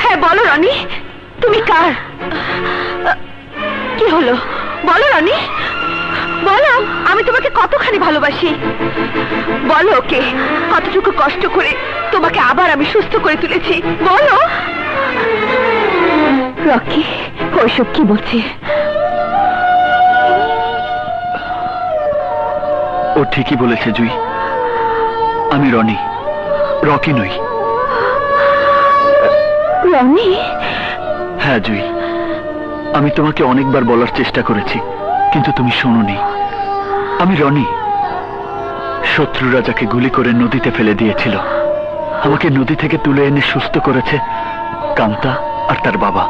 হ্যাঁ বলো রনি, তুমি কার? কি হলো বলো রনি, বলো আমি তোমাকে কতখানি ভালোবাসি। বলো ওকে, কতটুকু কষ্ট করে তোমাকে আবার আমি সুস্থ করে তুলেছি, বলো। রকি ওইসব কি বলছে? ও ঠিকই বলেছে জুই, আমি রনি, রকি নই। রনি? হ্যাঁ জুই, আমি তোমাকে অনেকবার বলার চেষ্টা করেছি, কিন্তু তুমি শোনোনি। আমি রনি। শত্রুরা যাকে গুলি করে নদীতে ফেলে দিয়েছিল, আমাকে নদী থেকে তুলে এনে সুস্থ করেছে কান্তা আর তার বাবা।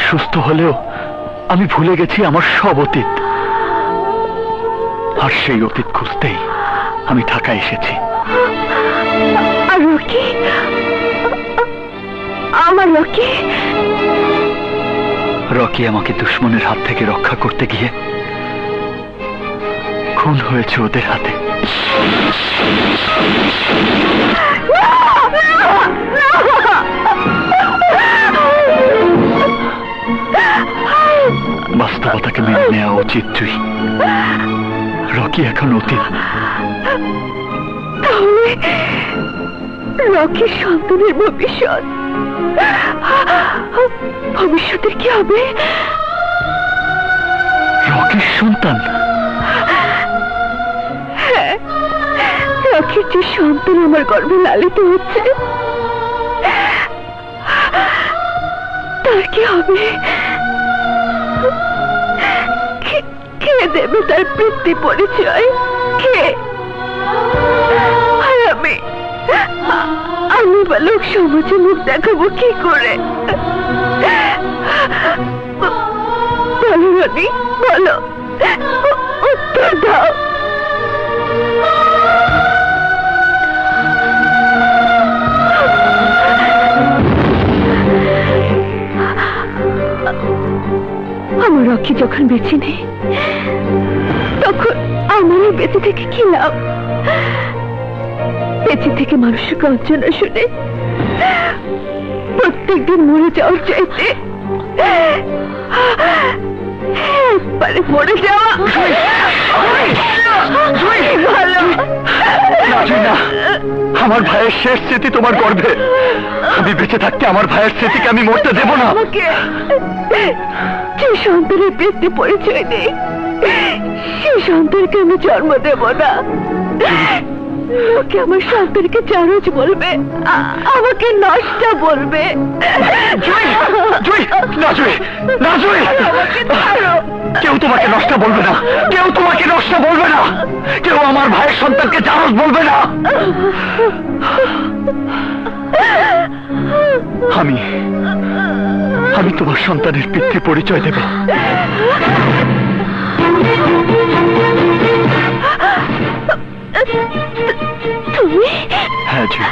সুস্থ হলেও আমি ভুলে গেছি আমার সব অতীত, আর সেই অতীত খুঁজতেই আমি ঢাকায় এসেছি। আর রকি? আমার রকি? রকি আমাকে দুশ্মনের হাত থেকে রক্ষা করতে গিয়ে খুন হয়েছে ওদের হাতে। বাস্তবতাকে মেনে নেওয়া উচিত জুই। রকি এখন অতীত। তাহলে রকির সন্তানের ভবিষ্যৎ, ভবিষ্যতের কি হবে? রকির সন্তান? হ্যাঁ, রকির যে সন্তান আমার গর্ভে লালিত হচ্ছে, তার কি হবে? কে দেবে তার পিতৃ পরিচয়? কে? আর আমি বা লোক সমাজে মুখ দেখাবো কি করে? বলো রনি, বলো, উত্তর দাও। আমার রকি যখন বেঁচে নেই, তখন আমারই বেঁচে থেকে কি লাভ? বেঁচে থেকে মানুষের গর্জনা শুনে প্রত্যেকদিন মরে যাওয়ার চাইতে একবারে মরে যাওয়া ভালো। আমার ভাইয়ের শেষ স্মৃতি তোমার গর্ভে। আমি বেঁচে থাকতে আমার ভাইয়ের স্মৃতিকে আমি মরতে দেব না। আমাকে যে সন্তানের পিতৃ পরিচয় নেই, সেই সন্তানকে আমি জন্ম দেব না। লোকে আমার সন্তানকে জারজ বলবে, আমাকে নষ্ট বলবে। কেউ তোমাকে নষ্ট বলবে না, কেউ তোমাকে নষ্ট বলবে না, কেউ আমার ভাইয়ের সন্তানকে জারজ বলবে না। আমি তোমার সন্তানের পিতৃ পরিচয় দেব। তুমি? হ্যাঁ জুই,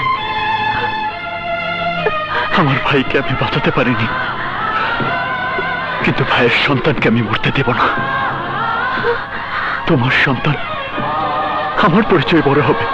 আমার ভাইকে আমি বাঁচাতে পারিনি, কিন্তু ভাইয়ের সন্তানকে আমি মরতে দেব না। তোমার সন্তান আমার পরিচয় বড় হবে,